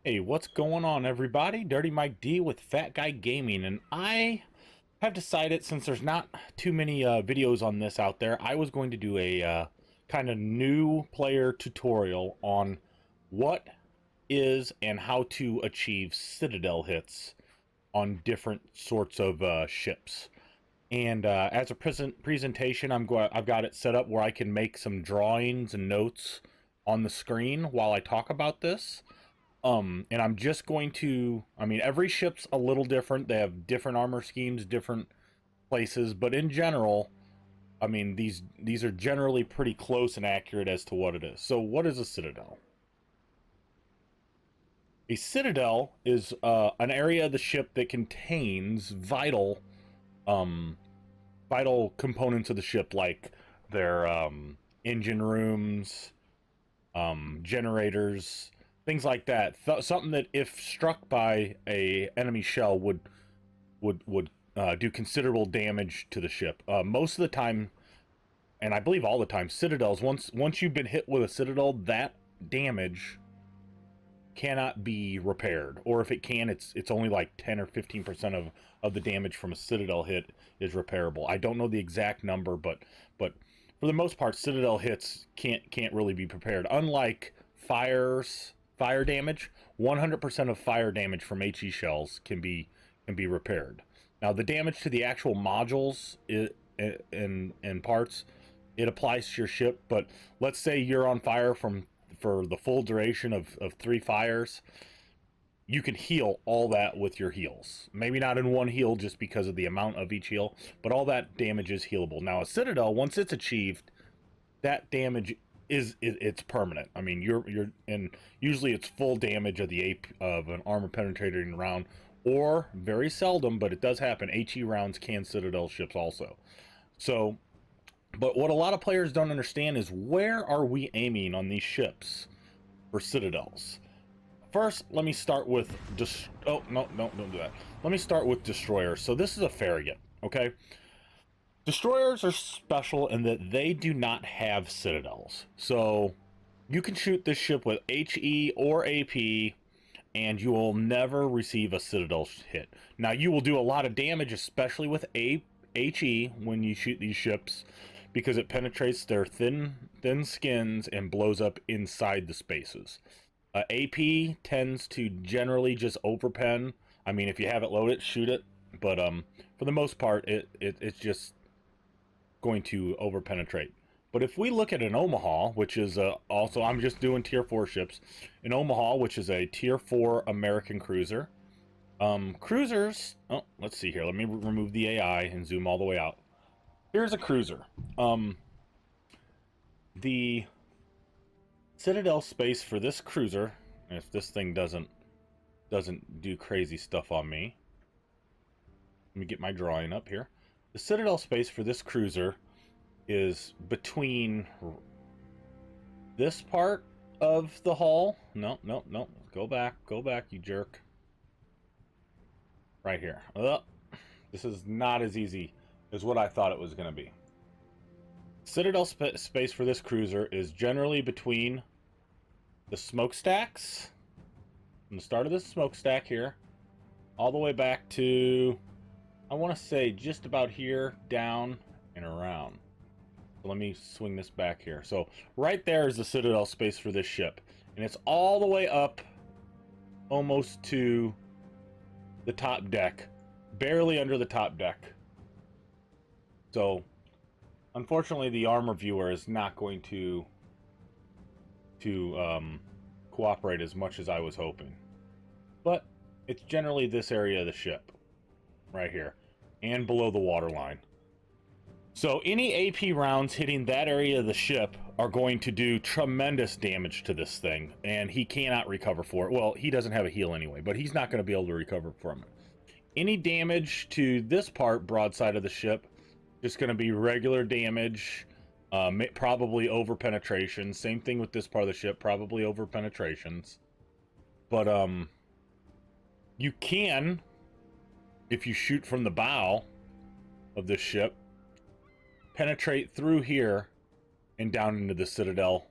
Hey, what's going on, everybody? Dirty Mike D with Fat Guy Gaming, and I have decided, since there's not too many videos on this out there, I was going to do a kind of new player tutorial on what is and how to achieve Citadel hits on different sorts of ships. And as a presentation, I've got it set up where I can make some drawings and notes on the screen while I talk about this. And I'm just going to, I mean, every ship's a little different. They have different armor schemes, different places, but in general, I mean, these are generally pretty close and accurate as to what it is. So what is a citadel? A citadel is an area of the ship that contains um, vital components of the ship, like their engine rooms, generators, things like that. Something that, if struck by a enemy shell, would do considerable damage to the ship. Most of the time, and I believe all the time, citadels, once you've been hit with a citadel, that damage cannot be repaired, or if it can, it's only like 10 or 15% of the damage from a citadel hit is repairable. I don't know the exact number, but for the most part, citadel hits can't really be repaired. Unlike fire damage, 100% of fire damage from HE shells can be repaired. Now, the damage to the actual modules and parts, it applies to your ship, but let's say you're on fire for the full duration of 3 fires, you can heal all that with your heals. Maybe not in one heal just because of the amount of each heal, but all that damage is healable. Now, a citadel, once it's achieved, that damage it's permanent. I mean, and usually it's full damage of the of an armor penetrating round, or very seldom, but it does happen, HE rounds can citadel ships also. So, but what a lot of players don't understand is, where are we aiming on these ships for citadels? First, let me start with oh, no, don't do that. Let me start with destroyers. So this is a farragut, okay? Destroyers are special in that they do not have citadels. So you can shoot this ship with HE or AP, and you will never receive a citadel hit. Now, you will do a lot of damage, especially with HE, when you shoot these ships, because it penetrates their thin skins and blows up inside the spaces. AP tends to generally just overpen. I mean, if you have it loaded, shoot it. But for the most part, it's just going to overpenetrate. But if we look at an Omaha, which is also, I'm just doing tier 4 ships, an Omaha, which is a tier 4 American cruiser. Cruisers, oh, let's see here. Let me remove the AI and zoom all the way out. Here's a cruiser. The Citadel space for this cruiser, if this thing doesn't do crazy stuff on me. Let me get my drawing up here. The Citadel space for this cruiser is between this part of the hull. No. Go back, you jerk. Right here. This is not as easy as what I thought it was going to be. Citadel space for this cruiser is generally between the smokestacks, from the start of the smokestack here, all the way back to, I want to say, just about here, down and around. So let me swing this back here. So right there is the Citadel space for this ship, and it's all the way up almost to the top deck, barely under the top deck. So unfortunately, the armor viewer is not going to cooperate as much as I was hoping. But it's generally this area of the ship, right here, and below the waterline. So any AP rounds hitting that area of the ship are going to do tremendous damage to this thing, and he cannot recover for it. Well, he doesn't have a heal anyway, but he's not going to be able to recover from it. Any damage to this part, broadside of the ship, just going to be regular damage, probably over penetration. Same thing with this part of the ship, probably over penetrations. But you can, if you shoot from the bow of this ship, penetrate through here and down into the Citadel,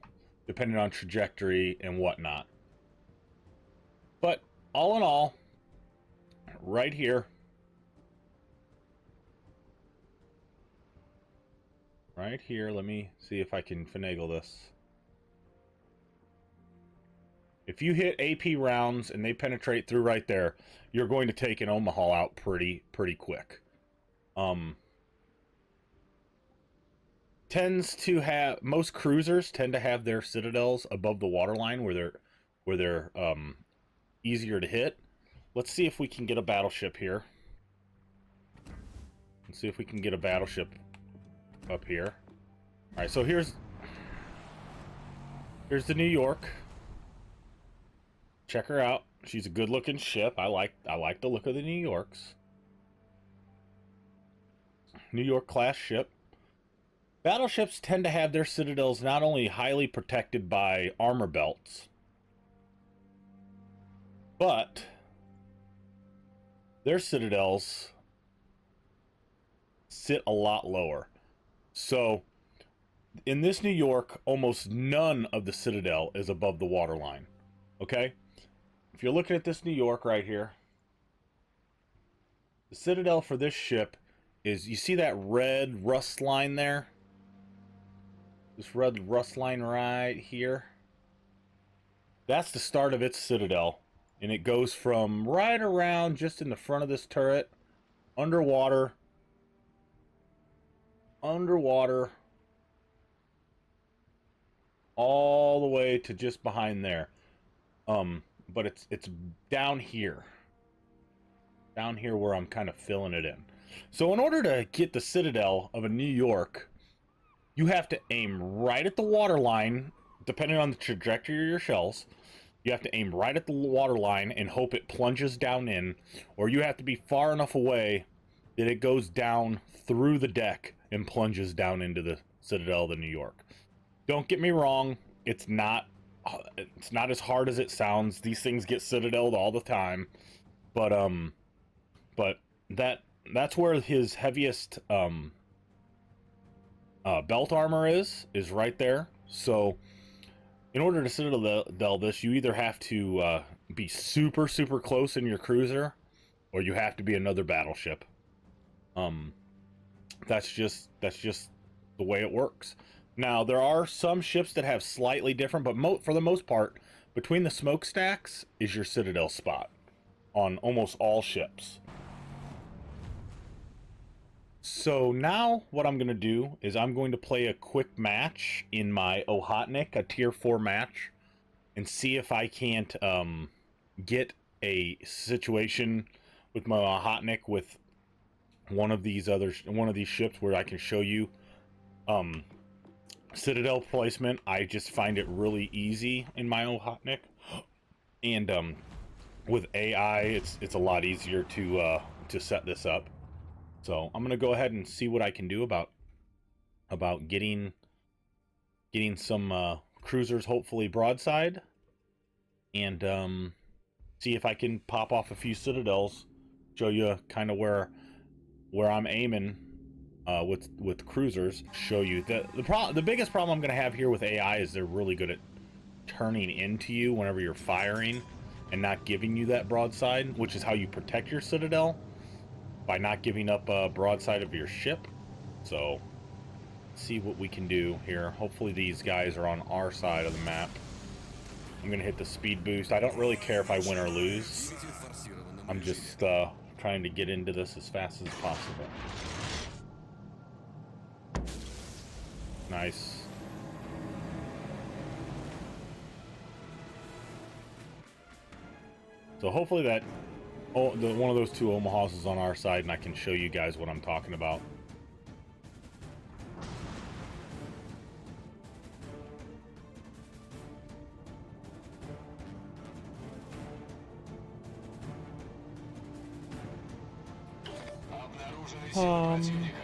depending on trajectory and whatnot. But all in all, right here, let me see if I can finagle this. If you hit AP rounds and they penetrate through right there, you're going to take an Omaha out pretty quick. Tends to have, most cruisers tend to have their citadels above the waterline where they're easier to hit. Let's see if we can get a battleship here. Let's see if we can get a battleship up here. All right, so here's the New York. Check her out. She's a good-looking ship. I like the look of the New Yorks. New York class ship. Battleships tend to have their citadels not only highly protected by armor belts, but their citadels sit a lot lower. So in this New York, almost none of the citadel is above the waterline. Okay? If you're looking at this New York right here, the citadel for this ship is, you see that red rust line there? This red rust line right here? That's the start of its citadel. And it goes from right around just in the front of this turret, underwater, all the way to just behind there. But it's down here where I'm kind of filling it in. So in order to get the citadel of a New York, you have to aim right at the water line, depending on the trajectory of your shells. You have to aim right at the water line and hope it plunges down in, or you have to be far enough away that it goes down through the deck and plunges down into the citadel of the New York. Don't get me wrong, it's not as hard as it sounds. These things get citadeled all the time, but that's where his heaviest belt armor is right there. So in order to citadel this, you either have to be super close in your cruiser, or you have to be another battleship. That's just the way it works. Now, there are some ships that have slightly different, but for the most part, between the smokestacks is your citadel spot on almost all ships. So now what I'm going to do is I'm going to play a quick match in my Ohotnik, a tier 4 match, and see if I can't get a situation with my Ohotnik with one of these ships where I can show you citadel placement. I just find it really easy in my Ohotnik, and with AI it's a lot easier to set this up. So I'm gonna go ahead and see what I can do about getting some cruisers, hopefully broadside, and see if I can pop off a few citadels, show you kind of where I'm aiming with cruisers. Show you the biggest problem I'm gonna have here with AI is they're really good at turning into you whenever you're firing and not giving you that broadside, which is how you protect your citadel, by not giving up a broadside of your ship. So let's see what we can do here. Hopefully these guys are on our side of the map. I'm gonna hit the speed boost. I don't really care if I win or lose. I'm just trying to get into this as fast as possible. Nice. So hopefully that one of those two Omahas is on our side, and I can show you guys what I'm talking about.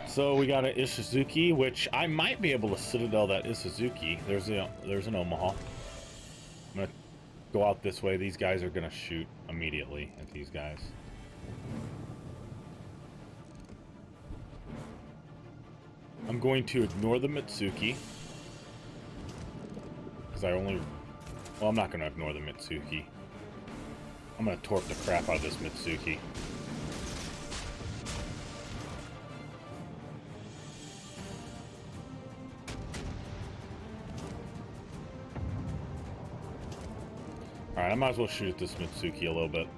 So we got an Ishizuki, which I might be able to citadel that Ishizuki. There's an Omaha. I'm gonna go out this way. These guys are gonna shoot immediately at these guys. I'm going to ignore the Mitsuki, because I'm not gonna ignore the Mitsuki. I'm gonna torp the crap out of this Mitsuki. Alright, I might as well shoot at this Mitsuki a little bit.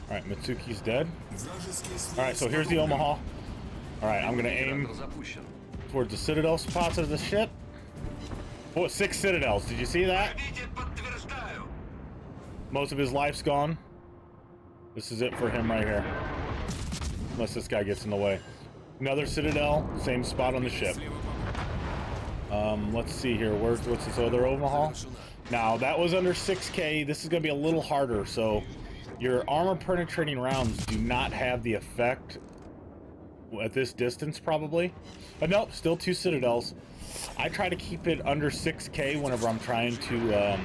Alright, Mitsuki's dead. Alright, so here's the Omaha. Alright, I'm gonna aim towards the Citadel spots of the ship. Oh, 6 Citadels. Did you see that? Most of his life's gone. This is it for him right here. Unless this guy gets in the way. Another Citadel, same spot on the ship. Let's see here. What's this other Omaha? Now, that was under 6K. This is going to be a little harder, so your armor penetrating rounds do not have the effect at this distance, probably. But nope, still 2 Citadels. I try to keep it under 6K whenever I'm trying to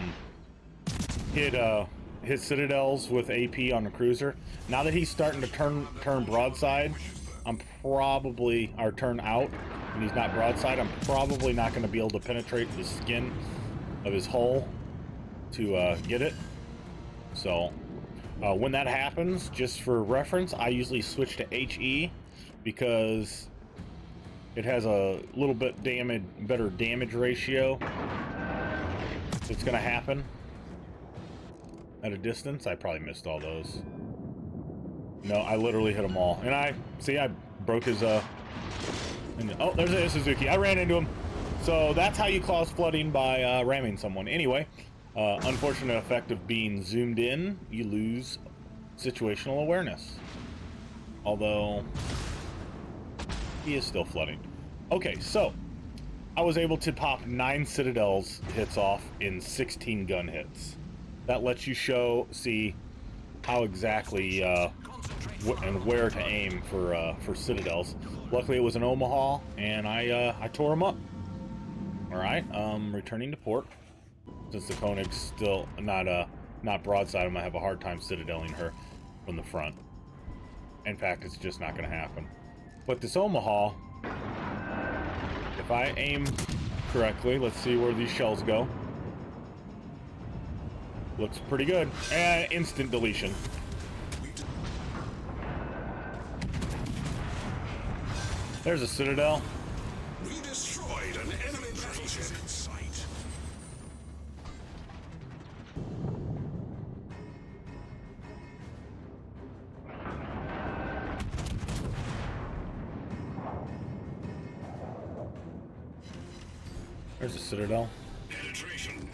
hit Citadels with AP on the cruiser. Now that he's starting to turn broadside, I'm probably, or turn out, and he's not broadside, I'm probably not going to be able to penetrate the skin of his hull to get it. So when that happens, just for reference, I usually switch to HE because it has a little bit better damage ratio. It's going to happen at a distance. I probably missed all those. No, I literally hit them all. And I broke his oh, there's a Suzuki. I ran into him. So that's how you cause flooding, by ramming someone. Anyway, unfortunate effect of being zoomed in, you lose situational awareness. Although he is still flooding. Okay, so I was able to pop 9 Citadels hits off in 16 gun hits. That lets you see how exactly and where to aim for Citadels. Luckily, it was an Omaha, and I tore him up. All right, returning to port. Since the Koenig's still not broadside, I'm gonna have a hard time Citadeling her from the front. In fact, it's just not gonna happen. But this Omaha, if I aim correctly, let's see where these shells go. Looks pretty good. And instant deletion. There's a Citadel. We destroyed an enemy battleship in sight. There's a Citadel. Penetration